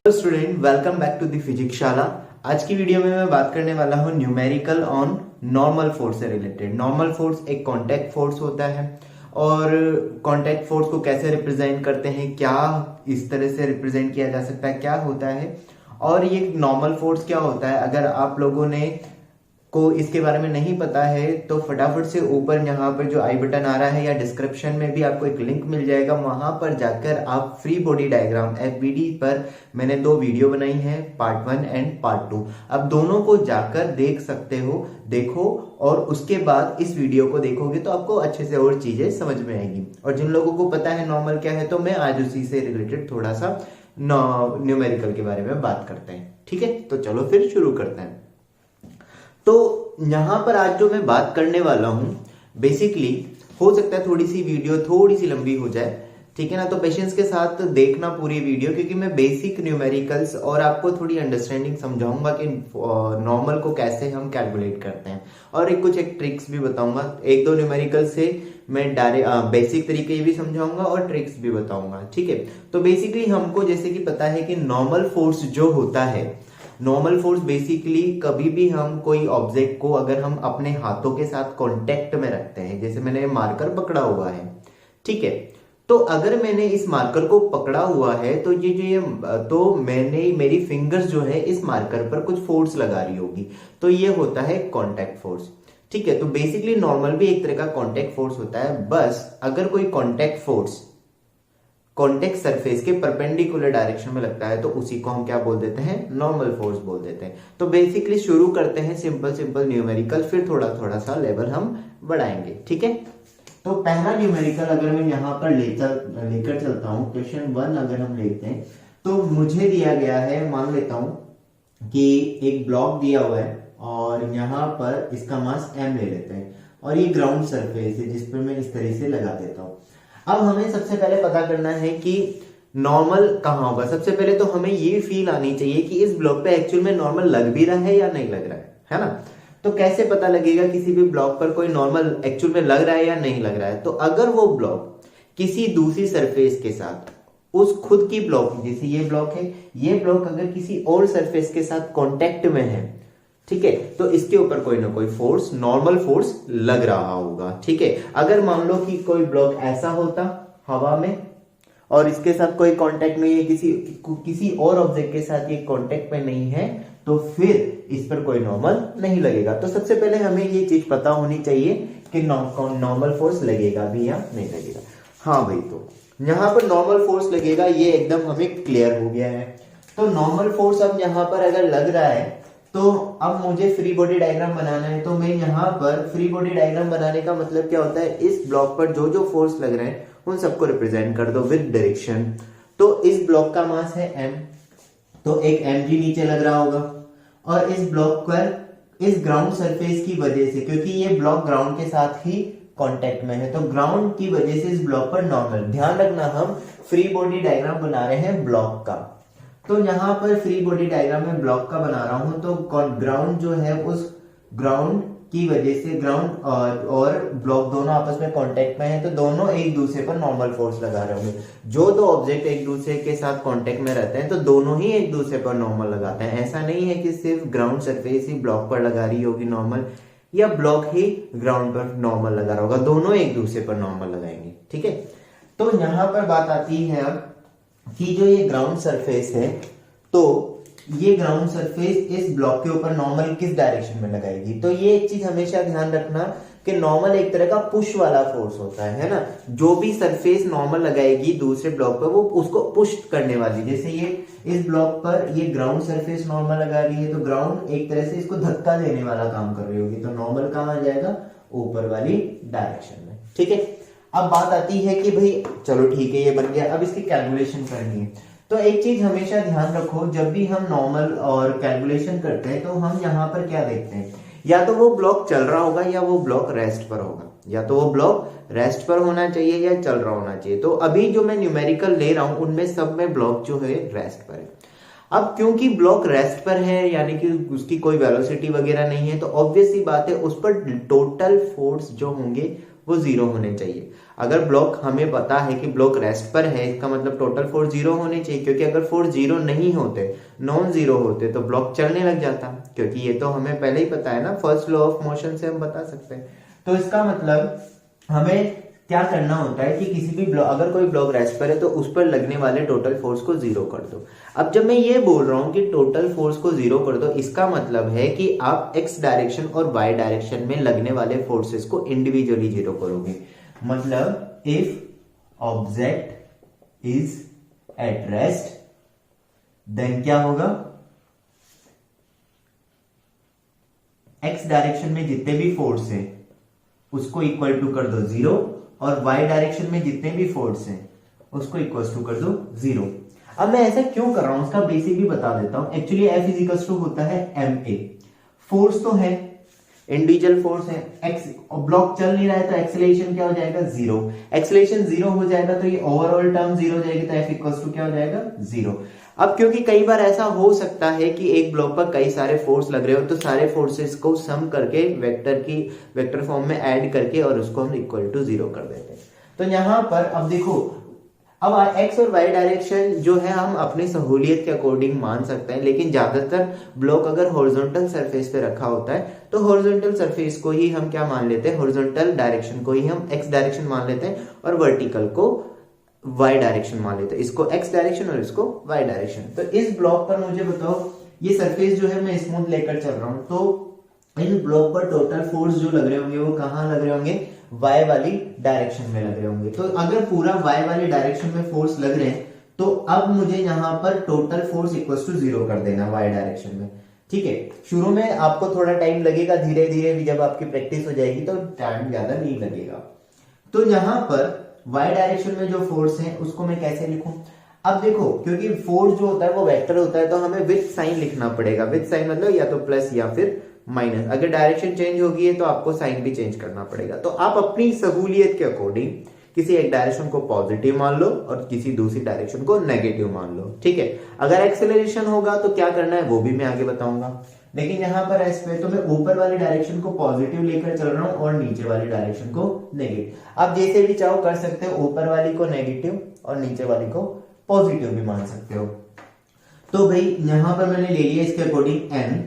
Student, welcome back to the physics Shala. आज की video में मैं बात करने वाला हूँ न्यूमेरिकल ऑन नॉर्मल फोर्स से रिलेटेड। नॉर्मल फोर्स एक कांटेक्ट फोर्स होता है और कांटेक्ट फोर्स को कैसे रिप्रेजेंट करते हैं, क्या इस तरह से रिप्रेजेंट किया जा सकता है, क्या होता है और ये नॉर्मल फोर्स क्या होता है। अगर आप लोगों ने को इसके बारे में नहीं पता है तो फटाफट से ऊपर यहाँ पर जो आई बटन आ रहा है या डिस्क्रिप्शन में भी आपको एक लिंक मिल जाएगा, वहां पर जाकर आप फ्री बॉडी डायग्राम एफबीडी पर मैंने 2 वीडियो बनाई है, पार्ट 1 एंड पार्ट 2। अब दोनों को जाकर देख सकते हो, देखो और उसके बाद इस वीडियो को देखोगे तो आपको अच्छे से और चीजें समझ में आएगी। और जिन लोगों को पता है नॉर्मल क्या है तो मैं आज उसी से रिलेटेड थोड़ा सा न्यूमेरिकल के बारे में बात करते हैं। ठीक है, तो चलो फिर शुरू करते हैं। तो यहां पर आज जो मैं बात करने वाला हूं, बेसिकली हो सकता है थोड़ी सी वीडियो थोड़ी सी लंबी हो जाए, ठीक है ना। तो पेशेंस के साथ देखना पूरी वीडियो, क्योंकि मैं बेसिक न्यूमेरिकल्स और आपको थोड़ी अंडरस्टैंडिंग समझाऊंगा कि नॉर्मल को कैसे हम कैलकुलेट करते हैं और एक ट्रिक्स भी बताऊंगा। 1-2 न्यूमेरिकल से मैं डायरेक्ट बेसिक तरीके भी समझाऊंगा और ट्रिक्स भी बताऊंगा। ठीक है, तो बेसिकली हमको जैसे कि पता है कि नॉर्मल फोर्स जो होता है, नॉर्मल फोर्स बेसिकली कभी भी हम कोई ऑब्जेक्ट को अगर हम अपने हाथों के साथ कांटेक्ट में रखते हैं, जैसे मैंने मार्कर पकड़ा हुआ है, ठीक है, तो अगर मैंने इस मार्कर को पकड़ा हुआ है तो मैंने मेरी फिंगर्स जो है इस मार्कर पर कुछ फोर्स लगा रही होगी, तो ये होता है कांटेक्ट फोर्स। ठीक है, तो बेसिकली नॉर्मल भी एक तरह का कांटेक्ट फोर्स होता है, बस अगर कोई कांटेक्ट फोर्स कॉन्टेक्ट सरफेस के परपेंडिकुलर डायरेक्शन में लगता है तो उसी को हम क्या बोल देते हैं, नॉर्मल फोर्स बोल देते हैं। तो बेसिकली शुरू करते हैं सिंपल न्यूमेरिकल, फिर थोड़ा सा लेवल हम बढ़ाएंगे। ठीक है, तो पहला न्यूमेरिकल अगर मैं यहाँ पर लेकर चलता हूँ, क्वेश्चन 1 अगर हम लेते हैं तो मुझे दिया गया है, मान लेता हूं कि एक ब्लॉक दिया हुआ है और यहाँ पर इसका मास m ले लेते हैं और ये ग्राउंड सरफेस है जिस पर मैं इस तरह से लगा देता हूँ। अब हमें सबसे पहले पता करना है कि नॉर्मल कहाँ होगा। सबसे पहले तो हमें ये फील आनी चाहिए कि इस ब्लॉक पे एक्चुअल में नॉर्मल लग भी रहा है या नहीं लग रहा है ना। तो कैसे पता लगेगा किसी भी ब्लॉक पर कोई नॉर्मल एक्चुअल में लग रहा है या नहीं लग रहा है। तो अगर वो ब्लॉक किसी दूसरी सरफेस के साथ उस खुद की ब्लॉक, जैसे ये ब्लॉक है, ये ब्लॉक अगर किसी और सरफेस के साथ कॉन्टेक्ट में है, ठीक है, तो इसके ऊपर कोई ना कोई फोर्स, नॉर्मल फोर्स लग रहा होगा। ठीक है, अगर मान लो कि कोई ब्लॉक ऐसा होता हवा में और इसके साथ कोई कांटेक्ट नहीं है, किसी और ऑब्जेक्ट के साथ ये कांटेक्ट में नहीं है, तो फिर इस पर कोई नॉर्मल नहीं लगेगा। तो सबसे पहले हमें ये चीज पता होनी चाहिए कि नॉर्मल फोर्स लगेगा भी या नहीं लगेगा। हाँ भाई, तो यहाँ पर नॉर्मल फोर्स लगेगा, ये एकदम हमें क्लियर हो गया है। तो नॉर्मल फोर्स अब यहाँ पर अगर लग रहा है तो अब मुझे फ्री बॉडी डायग्राम बनाना है। तो मैं यहाँ पर फ्री बॉडी डायग्राम बनाने का मतलब क्या होता है, इस ब्लॉक पर जो जो फोर्स लग रहे हैं उन सबको रिप्रेजेंट कर दो विद डायरेक्शन। तो इस ब्लॉक का मास है m, तो एक mg नीचे लग रहा होगा और इस ब्लॉक पर इस ग्राउंड सरफेस की वजह से, क्योंकि ये ब्लॉक ग्राउंड के साथ ही कांटेक्ट में है, तो ग्राउंड की वजह से इस ब्लॉक पर नॉर्मल। ध्यान रखना, हम फ्री बॉडी डायग्राम बना रहे हैं ब्लॉक का, तो यहाँ पर फ्री बॉडी डायग्राम में ब्लॉक का बना रहा हूं, तो ग्राउंड जो है उस ग्राउंड की वजह से ग्राउंड और ब्लॉक दोनों आपस में कांटेक्ट में है, तो दोनों एक दूसरे पर नॉर्मल फोर्स लगा रहे होंगे। जो 2 ऑब्जेक्ट एक दूसरे के साथ कांटेक्ट में रहते हैं तो दोनों ही एक दूसरे पर नॉर्मल लगाते हैं। ऐसा नहीं है कि सिर्फ ग्राउंड सरफेस ही ब्लॉक पर लगा रही होगी नॉर्मल, या ब्लॉक ही ग्राउंड पर नॉर्मल लगा रहा होगा, दोनों एक दूसरे पर नॉर्मल लगाएंगे। ठीक है, तो यहाँ पर बात आती है अब कि जो ये ग्राउंड सरफेस है, तो ये ग्राउंड सरफेस इस ब्लॉक के ऊपर नॉर्मल किस डायरेक्शन में लगाएगी। तो ये एक चीज हमेशा ध्यान रखना कि नॉर्मल एक तरह का पुश वाला फोर्स होता है ना। जो भी सरफेस नॉर्मल लगाएगी दूसरे ब्लॉक पर वो उसको पुश करने वाली, जैसे ये इस ब्लॉक पर ये ग्राउंड सरफेस नॉर्मल लगा रही है तो ग्राउंड एक तरह से इसको धक्का देने वाला काम कर रही होगी, तो नॉर्मल कहाँ आ जाएगा, ऊपर वाली डायरेक्शन में। ठीक है, अब बात आती है कि भाई चलो ठीक है ये बन गया, अब इसकी कैलकुलेशन करनी है। तो एक चीज हमेशा ध्यान रखो, जब भी हम नॉर्मल और कैलकुलेशन करते हैं तो हम यहाँ पर क्या देखते हैं, या तो वो ब्लॉक चल रहा होगा या वो ब्लॉक रेस्ट पर होगा, या तो वो ब्लॉक रेस्ट पर होना चाहिए या चल रहा होना चाहिए। तो अभी जो मैं न्यूमेरिकल ले रहा हूं उनमें सब में ब्लॉक जो है रेस्ट पर है। अब क्योंकि ब्लॉक रेस्ट पर है, यानी कि उसकी कोई वेलोसिटी वगैरह नहीं है, तो ऑब्वियस सी बात है उस पर टोटल फोर्स जो होंगे वो 0 होने चाहिए। अगर ब्लॉक हमें पता है कि ब्लॉक रेस्ट पर है, इसका मतलब टोटल फोर्स 0 होने चाहिए, क्योंकि अगर फोर्स 0 नहीं होते, नॉन 0 होते तो ब्लॉक चलने लग जाता, क्योंकि ये तो हमें पहले ही पता है ना, फर्स्ट लॉ ऑफ मोशन से हम बता सकते हैं। तो इसका मतलब हमें क्या करना होता है कि किसी भी ब्लॉक, अगर कोई ब्लॉक रेस्ट पर है तो उस पर लगने वाले टोटल फोर्स को 0 कर दो। अब जब मैं ये बोल रहा हूं कि टोटल फोर्स को 0 कर दो, इसका मतलब है कि आप x डायरेक्शन और y डायरेक्शन में लगने वाले फोर्सेस को इंडिविजुअली 0 करोगे। मतलब if object is at rest then क्या होगा, x डायरेक्शन में जितने भी फोर्स है उसको इक्वल टू कर दो 0, और y डायरेक्शन में जितने भी फोर्स हैं उसको इक्वल टू कर दो 0। अब मैं ऐसा क्यों कर रहा हूं उसका बेसिक भी बता देता हूं। Actually F is equal to होता है ma, फोर्स तो है, इंडिविजुअल फोर्स है, एक्स ब्लॉक चल नहीं रहा है तो एक्सेलरेशन क्या हो जाएगा 0, एक्सेलरेशन 0 हो जाएगा तो ये ओवरऑल टर्म 0 हो जाएगी, तो F इक्वल टू क्या हो जाएगा 0। अब क्योंकि कई बार ऐसा हो सकता है कि एक ब्लॉक पर कई सारे फोर्स लग रहे हो, तो सारे फोर्सेस को सम करके वेक्टर फॉर्म में ऐड करके और उसको हम इक्वल टू 0 कर देते हैं। तो यहां पर अब देखो, अब एक्स और वाई डायरेक्शन जो है हम अपनी सहूलियत के अकॉर्डिंग मान सकते हैं, लेकिन ज्यादातर ब्लॉक अगर हॉरिजॉन्टल सरफेस पे रखा होता है तो हॉरिजॉन्टल सरफेस को ही हम क्या मान लेते हैं, हॉरिजॉन्टल डायरेक्शन को ही हम एक्स डायरेक्शन मान लेते हैं और वर्टिकल को वाई डायरेक्शन मान लेते हैं, इसको एक्स डायरेक्शन और इसको वाई डायरेक्शन। तो इस ब्लॉक पर मुझे बताओ, ये सरफेस जो है मैं स्मूथ लेकर चल रहा हूं, तो इस ब्लॉक पर टोटल फोर्स जो लग रहे होंगे वो कहां लग रहे होंगे, वाई वाली डायरेक्शन में लग रहे होंगे। तो अगर पूरा वाई वाली डायरेक्शन में फोर्स लग रहे हैं तो अब मुझे यहां पर टोटल फोर्स इक्वल टू 0 कर देना वाई डायरेक्शन में। ठीक है, शुरू में आपको थोड़ा टाइम लगेगा, धीरे धीरे भी जब आपकी प्रैक्टिस हो जाएगी तो टाइम ज्यादा नहीं लगेगा। तो यहां पर वाई डायरेक्शन में जो फोर्स है उसको मैं कैसे लिखूं, अब देखो क्योंकि फोर्स जो होता है वो वेक्टर होता है तो हमें विद साइन लिखना पड़ेगा। विद साइन मतलब या तो प्लस या फिर माइनस, अगर डायरेक्शन चेंज होगी है तो आपको साइन भी चेंज करना पड़ेगा। तो आप अपनी सहूलियत के अकॉर्डिंग किसी एक डायरेक्शन को पॉजिटिव मान लो और किसी दूसरी डायरेक्शन को नेगेटिव मान लो। ठीक है, अगर एक्सेलरेशन होगा तो क्या करना है वो भी मैं आगे बताऊंगा, लेकिन यहां पर एस पे तो मैं ऊपर वाली डायरेक्शन को पॉजिटिव लेकर चल रहा हूं और नीचे वाली डायरेक्शन को नेगेटिव। आप जैसे भी चाहो कर सकते हो, ऊपर वाली को नेगेटिव और नीचे वाली को पॉजिटिव भी मान सकते हो। तो भाई यहां पर मैंने ले लिया इसके according n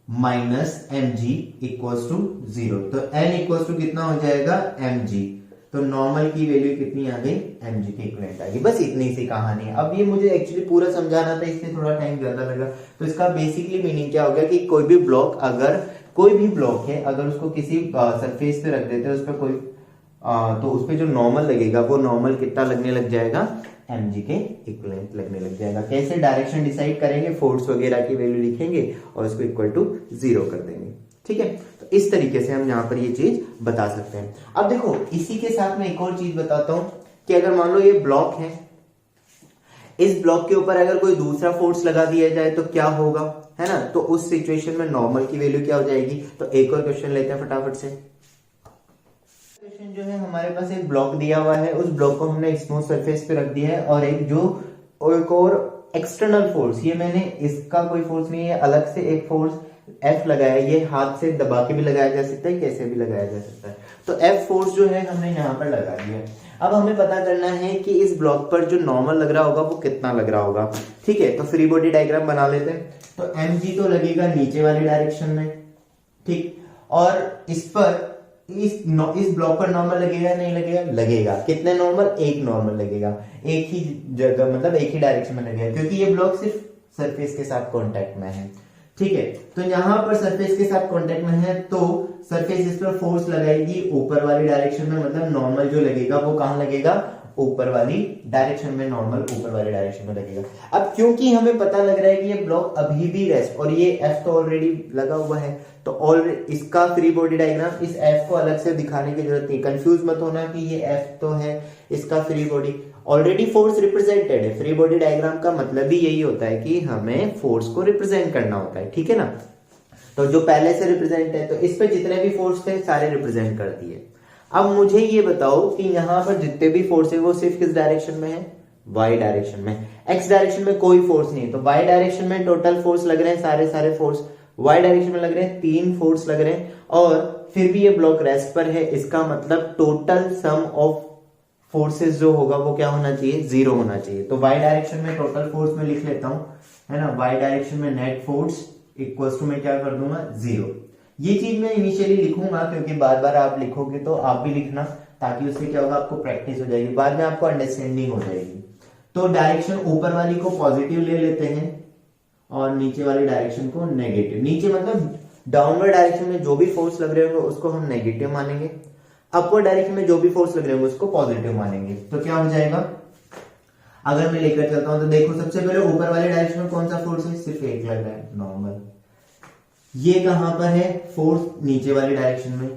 minus m g equals to 0, तो n इक्वल्स टू कितना हो जाएगा mg, तो नॉर्मल की वैल्यू कितनी आ गई, mg के इक्विवेलेंट आ गई। बस इतनी सी कहानी है। अब ये मुझे एक्चुअली पूरा समझाना था इसलिए थोड़ा टाइम ज्यादा लगा। तो इसका बेसिकली मीनिंग क्या हो गया कि कोई भी ब्लॉक, अगर कोई भी ब्लॉक है अगर उसको किसी सरफेस पे रख देते हैं उस पर कोई तो उस पर जो नॉर्मल लगेगा वो नॉर्मल कितना लगने लग जाएगा, mg के इक्विवेलेंट लगने लग जाएगा। कैसे, डायरेक्शन डिसाइड करेंगे, फोर्स वगैरह की वैल्यू लिखेंगे और उसको इक्वल टू 0 कर देंगे। ठीक है, तो इस तरीके से हम यहाँ पर ये चीज बता सकते हैं। अब देखो इसी के साथ मैं एक और चीज बताता हूं कि अगर मान लो ये ब्लॉक है, इस ब्लॉक के ऊपर अगर कोई दूसरा फोर्स लगा दिया जाए तो क्या होगा, है ना, तो उस सिचुएशन में नॉर्मल की वैल्यू क्या हो जाएगी। तो एक और क्वेश्चन लेते हैं फटाफट से। क्वेश्चन जो है हमारे पास एक ब्लॉक दिया हुआ है, उस ब्लॉक को हमने स्मूथ सरफेस पे रख दिया है और एक और एक्सटर्नल फोर्स, ये मैंने इसका कोई फोर्स नहीं है, अलग से एक फोर्स F लगाया, ये हाथ से दबा के भी लगाया जा सकता है, कैसे भी लगाया जा सकता है। तो F फोर्स जो है हमने यहाँ पर लगा दिया। अब हमें पता करना है कि इस ब्लॉक पर जो नॉर्मल लग रहा होगा वो कितना लग रहा होगा। ठीक है, तो फ्री बॉडी डायग्राम बना लेते हैं। तो mg तो लगेगा नीचे वाली डायरेक्शन में, ठीक, और इस पर इस ब्लॉक पर नॉर्मल लगेगा नहीं लगेगा, लगेगा। कितने नॉर्मल, एक नॉर्मल लगेगा, एक ही जगह मतलब एक ही डायरेक्शन में लगेगा, क्योंकि ये ब्लॉक सिर्फ सरफेस के साथ कांटेक्ट में है। ठीक है, तो यहां पर सरफेस के साथ कांटेक्ट में है तो सरफेस इस पर फोर्स लगाएगी ऊपर वाली डायरेक्शन में, मतलब नॉर्मल जो लगेगा वो कहां लगेगा, ऊपर वाली डायरेक्शन में, नॉर्मल ऊपर वाली डायरेक्शन में लगेगा। अब क्योंकि हमें पता लग रहा है कि ये ब्लॉक अभी भी रेस्ट और ये F तो ऑलरेडी लगा हुआ है, तो ऑलरेडी इसका फ्री बॉडी डायग्राम, इस F को अलग से दिखाने की जरूरत नहीं, कंफ्यूज मत होना कि ये F तो है, इसका free body already force represented है। फ्री बॉडी डायग्राम का मतलब भी यही होता है कि हमें फोर्स को रिप्रेजेंट करना होता है। ठीक है ना, तो जो पहले से रिप्रेजेंट है तो इस पे जितने भी फोर्स थे सारे रिप्रेजेंट कर दिए। अब मुझे ये बताओ कि यहाँ पर जितने भी फोर्स है वो सिर्फ किस डायरेक्शन में है, वाई डायरेक्शन में। एक्स डायरेक्शन में कोई फोर्स नहीं है, तो वाई डायरेक्शन में टोटल फोर्स लग रहे हैं सारे फोर्स वाई डायरेक्शन में लग रहे हैं 3 फोर्स लग रहे हैं, और फिर भी ये ब्लॉक रेस्ट पर है। इसका मतलब टोटल सम ऑफ फोर्सेस जो होगा वो क्या होना चाहिए, 0 होना चाहिए। तो वाई डायरेक्शन में टोटल फोर्स में लिख लेता हूं, है ना, वाई डायरेक्शन में नेट फोर्स इक्वल टू मैं क्या कर दूंगा, 0। ये चीज मैं इनिशियली लिखूंगा क्योंकि बार बार आप लिखोगे तो आप भी लिखना, ताकि उससे क्या होगा, आपको प्रैक्टिस हो जाएगी, बाद में आपको अंडरस्टैंडिंग हो जाएगी। तो डायरेक्शन ऊपर वाली को पॉजिटिव ले लेते हैं और नीचे वाली डायरेक्शन को नेगेटिव। नीचे मतलब डाउनवर्ड डायरेक्शन में जो भी फोर्स लग रहे होंगे उसको हम नेगेटिव मानेंगे, अपवर्ड डायरेक्शन में जो भी फोर्स लग रहे होंगे उसको पॉजिटिव मानेंगे। तो क्या हो जाएगा, अगर मैं लेकर चलता हूं तो देखो, सबसे पहले ऊपर वाले डायरेक्शन में कौन सा फोर्स है, सिर्फ एक लग रहा है, नॉर्मल। ये कहां पर है, फोर्स नीचे वाली डायरेक्शन में,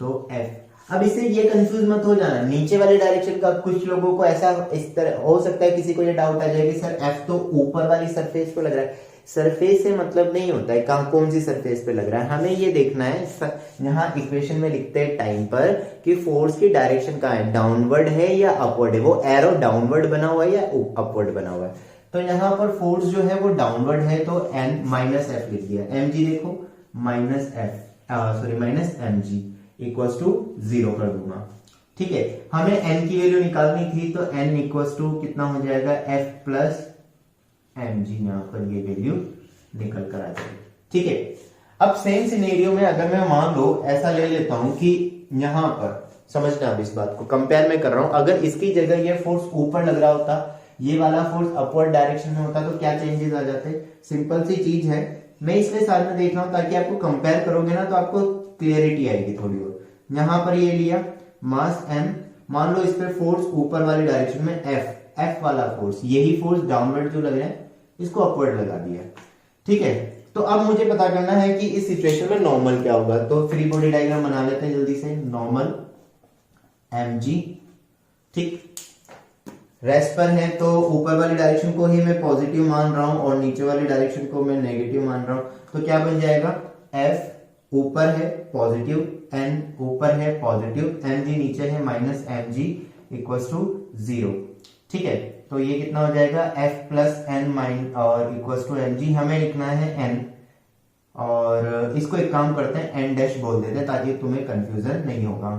तो F। अब इससे ये कंफ्यूज मत हो जाना, नीचे वाले डायरेक्शन का कुछ लोगों को ऐसा इस तरह हो सकता है, किसी को ये डाउट आ जाए कि सर F तो ऊपर वाली सरफेस पे लग रहा है। सरफेस से मतलब नहीं होता है कहां कौन सी सरफेस पे लग रहा है, हमें ये देखना है यहाँ इक्वेशन में लिखते हैं टाइम पर कि फोर्स की डायरेक्शन कहां है, डाउनवर्ड है या अपवर्ड है, वो एरो डाउनवर्ड बना हुआ है या अपवर्ड बना हुआ है। तो यहाँ पर फोर्स जो है वो डाउनवर्ड है, तो n माइनस एफ लिख दिया, mg देखो minus F sorry minus mg equals to 0 कर दूंगा। ठीक है, हमें n की वैल्यू निकालनी थी, तो n इक्वल्स टू कितना हो जाएगा, f प्लस mg, यहां पर ये वैल्यू निकल कर आ जाएगी। ठीक है, अब सेम सिनेरियो में अगर मैं मान लो ऐसा ले लेता हूं कि यहां पर, समझना अब इस बात को, कंपेयर में कर रहा हूं, अगर इसकी जगह ये फोर्स ऊपर लग रहा होता, ये वाला फोर्स अपवर्ड डायरेक्शन में होता, तो क्या चेंजेस आ जाते। सिंपल सी चीज है, मैं इसलिए साथ में देख रहा हूं ताकि आपको कंपेयर करोगे ना तो आपको क्लियरिटी आएगी थोड़ी और। यहां पर ये लिया मास m, मान लो इस पे फोर्स ऊपर वाली डायरेक्शन में f वाला फोर्स, यही फोर्स डाउनवर्ड जो लग रहा है इसको अपवर्ड लगा दिया। ठीक है, तो अब मुझे पता करना है कि इस सिचुएशन में नॉर्मल क्या होगा। तो फ्री बॉडी डायग्राम बना लेते हैं जल्दी से, नॉर्मल mg। ठीक, रेस्ट पर है तो ऊपर वाली डायरेक्शन को ही मैं पॉजिटिव मान रहा हूं और नीचे वाली डायरेक्शन को मैं नेगेटिव मान रहा हूं, तो क्या बन जाएगा, f ऊपर है पॉजिटिव, n ऊपर है पॉजिटिव, mg नीचे है माइनस mg इक्वल्स टू 0। ठीक है, तो ये कितना हो जाएगा, f प्लस एन माइन और इक्वल्स टू mg, हमें लिखना है n, और इसको एक काम करते हैं n डैश बोल देते हैं ताकि तुम्हें कंफ्यूजन नहीं होगा।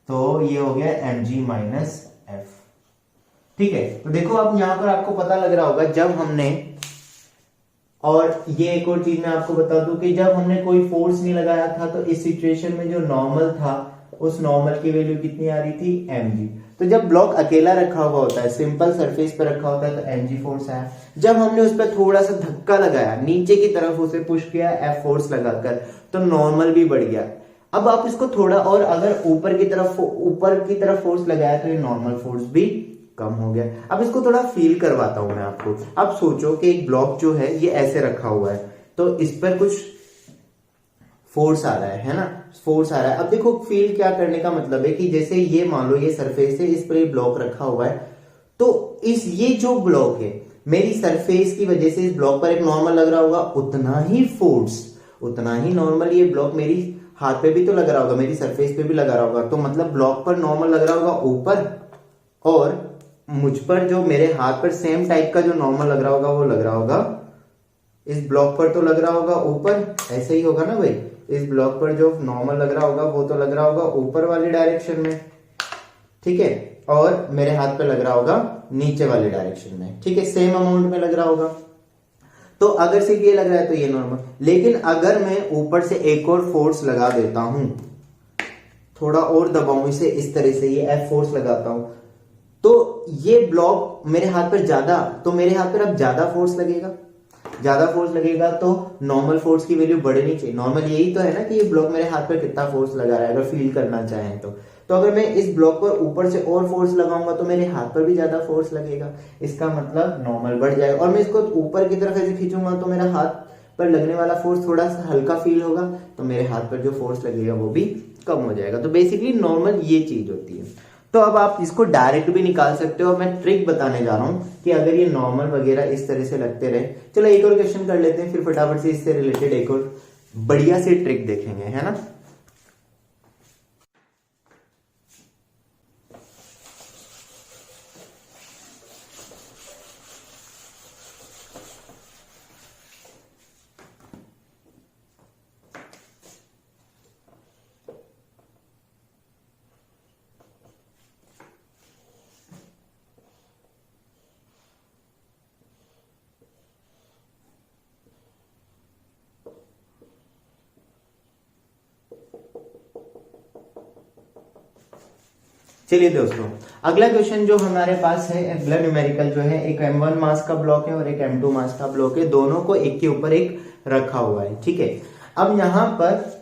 तो ये हो गया mg माइनस f। ठीक है, तो देखो अब यहां पर आपको पता लग रहा होगा जब हमने, और ये एक और चीज मैं आपको बता दूं कि जब हमने कोई फोर्स नहीं लगाया था तो इस सिचुएशन में जो नॉर्मल था उस नॉर्मल की वैल्यू कितनी आ रही थी, mg। तो जब ब्लॉक अकेला रखा हुआ होता है, सिंपल सरफेस पर रखा होता है, तो mg फोर्स आया। जब हमने उस पर थोड़ा सा धक्का लगाया, नीचे की तरफ उसे पुश किया f फोर्स लगाकर, तो नॉर्मल भी बढ़ गया। अब आप इसको थोड़ा और, अगर ऊपर की तरफ फोर्स लगाया तो ये नॉर्मल फोर्स भी कम हो गया। अब इसको थोड़ा फील करवाता हूं मैं आपको। अब सोचो कि एक ब्लॉक जो है ये ऐसे रखा हुआ है, तो इस पर कुछ फोर्स आ रहा है ना, फोर्स आ रहा है। अब देखो फील क्या करने का मतलब है कि जैसे ये मान लो ये सरफेस है, इस पर ये ब्लॉक रखा हुआ है, तो ये जो ब्लॉक है मेरी सरफेस की वजह से इस ब्लॉक पर एक नॉर्मल लग रहा होगा, उतना ही फोर्स, उतना ही नॉर्मल ये ब्लॉक मेरी हाथ पे भी तो लग रहा होगा, मेरी सरफेस पे भी लगा रहा होगा। तो मतलब ब्लॉक पर नॉर्मल लग रहा होगा ऊपर, और मुझ पर जो मेरे हाथ पर सेम टाइप का जो नॉर्मल लग रहा होगा वो लग रहा होगा इस ब्लॉक पर, तो लग रहा होगा ऊपर, ऐसे ही होगा ना भाई। इस ब्लॉक पर जो नॉर्मल लग रहा होगा वो तो लग रहा होगा ऊपर वाली डायरेक्शन में, ठीक है, और मेरे हाथ पे लग रहा होगा नीचे वाली डायरेक्शन में। ठीक है, सेम अमाउंट में लग रहा होगा। तो अगर सिर्फ ये लग रहा है तो ये नॉर्मल, लेकिन अगर मैं ऊपर से एक और फोर्स लगा देता हूं, थोड़ा और दबाऊं इसे इस तरह से, ये एफ फोर्स लगाता हूं, तो ये ब्लॉक मेरे हाथ पर ज्यादा, तो मेरे हाथ पर अब ज्यादा फोर्स लगेगा, ज्यादा फोर्स लगेगा तो नॉर्मल फोर्स की वैल्यू बढ़नी चाहिए। नॉर्मल यही तो है ना कि ये ब्लॉक मेरे हाथ पर कितना फोर्स लगा रहा है, अगर फील करना चाहें तो अगर मैं इस ब्लॉक पर ऊपर से और फोर्स लगाऊंगा तो मेरे हाथ पर भी ज्यादा फोर्स लगेगा, इसका मतलब नॉर्मल बढ़ जाएगा। और मैं इसको ऊपर की तरफ ऐसे खींचूंगा तो मेरा हाथ पर लगने वाला फोर्स थोड़ा सा हल्का फील होगा, तो मेरे हाथ पर जो फोर्स लगेगा वो भी कम हो जाएगा। तो बेसिकली नॉर्मल ये चीज होती है। तो अब आप इसको डायरेक्ट भी निकाल सकते हो। मैं ट्रिक बताने जा रहा हूं कि अगर ये नॉर्मल वगैरह इस तरह से लगते रहे। चलो एक और क्वेश्चन कर लेते हैं, फिर फटाफट से इससे रिलेटेड एक और बढ़िया सी ट्रिक देखेंगे, है ना। चलिए दोस्तों, अगला क्वेश्चन जो हमारे पास है, अगला न्यूमेरिकल जो है, एक m1 मास का ब्लॉक है और एक m2 मास का ब्लॉक है, दोनों को एक के ऊपर एक रखा हुआ है, ठीक है। अब यहाँ पर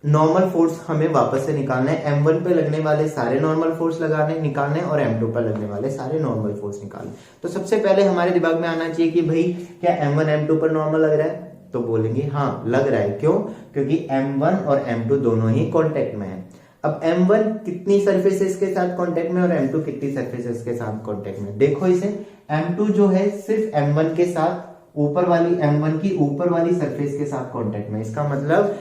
नॉर्मल फोर्स हमें वापस से निकालना है, m1 पे लगने वाले सारे नॉर्मल फोर्स निकालने और m2 पर लगने वाले सारे नॉर्मल फोर्स निकालने। तो सबसे पहले हमारे दिमाग में आना चाहिए कि भाई क्या m1 m2 पर नॉर्मल लग रहा है, तो बोलेंगे हाँ लग रहा है। क्यों? क्योंकि m1 और m2 दोनों ही कॉन्टेक्ट में है। अब m1 कितनी सरफेसेस के साथ कांटेक्ट में और m2 कितनी सरफेसेस के साथ कांटेक्ट में, देखो इसे, m2 जो है सिर्फ m1 के साथ ऊपर वाली, m1 की ऊपर वाली सरफेस के साथ कांटेक्ट में। इसका मतलब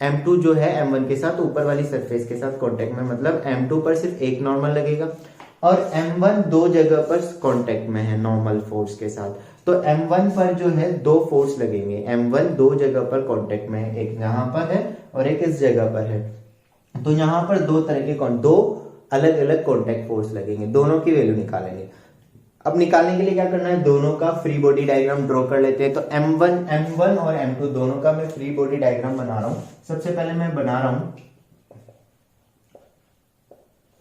m2 जो है m1 के साथ ऊपर वाली सरफेस के साथ कांटेक्ट में, मतलब m2 पर सिर्फ एक नॉर्मल लगेगा और m1 दो जगह पर कांटेक्ट में है नॉर्मल फोर्स के साथ। तो m1 पर जो है दो फोर्स लगेंगे, m1 दो जगह पर कांटेक्ट में है, एक यहाँ पर है और एक इस जगह पर है। तो यहाँ पर दो तरह के दो अलग अलग कांटेक्ट फोर्स लगेंगे, दोनों की वैल्यू निकालेंगे। अब निकालने के लिए क्या करना है, दोनों का फ्री बॉडी डायग्राम ड्रॉ कर लेते हैं। तो m1 और m2 दोनों का मैं फ्री बॉडी डायग्राम बना रहा हूं। सबसे पहले मैं बना रहा हूं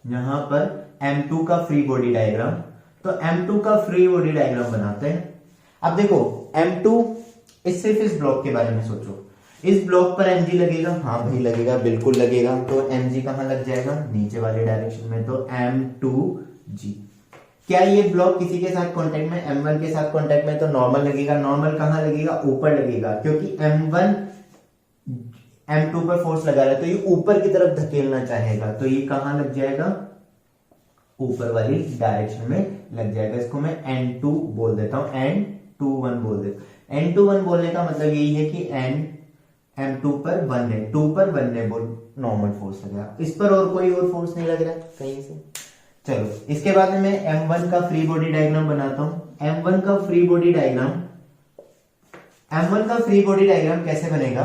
यहां पर m2 का फ्री बॉडी डायग्राम। तो m2 का फ्री बॉडी डायग्राम बनाते हैं। अब देखो m2, सिर्फ इस ब्लॉक के बारे में सोचो, इस ब्लॉक पर mg लगेगा, हाँ भाई लगेगा, बिल्कुल लगेगा। तो mg कहां लग जाएगा, नीचे वाले डायरेक्शन में, तो m2g। क्या ये ब्लॉक किसी के साथ कांटेक्ट में, m1 के साथ कांटेक्ट में, तो नॉर्मल लगेगा। नॉर्मल कहां लगेगा, ऊपर लगेगा, क्योंकि m1 m2 पर फोर्स लगा रहा है तो ये ऊपर की तरफ धकेलना चाहेगा, तो ये कहां लग जाएगा, ऊपर वाली डायरेक्शन में लग जाएगा। इसको मैं n2 बोल देता हूं, n21 बोल देता हूं। n21 बोलने का मतलब यही है कि m2 पर 1 है, 2 पर 1 है नॉर्मल फोर्स लग रहा है, इस पर और कोई और फोर्स नहीं लग रहा है कहीं से। चलो इसके बाद में मैं m1 का फ्री बॉडी डायग्राम बनाता हूं। m1 का फ्री बॉडी डायग्राम कैसे बनेगा,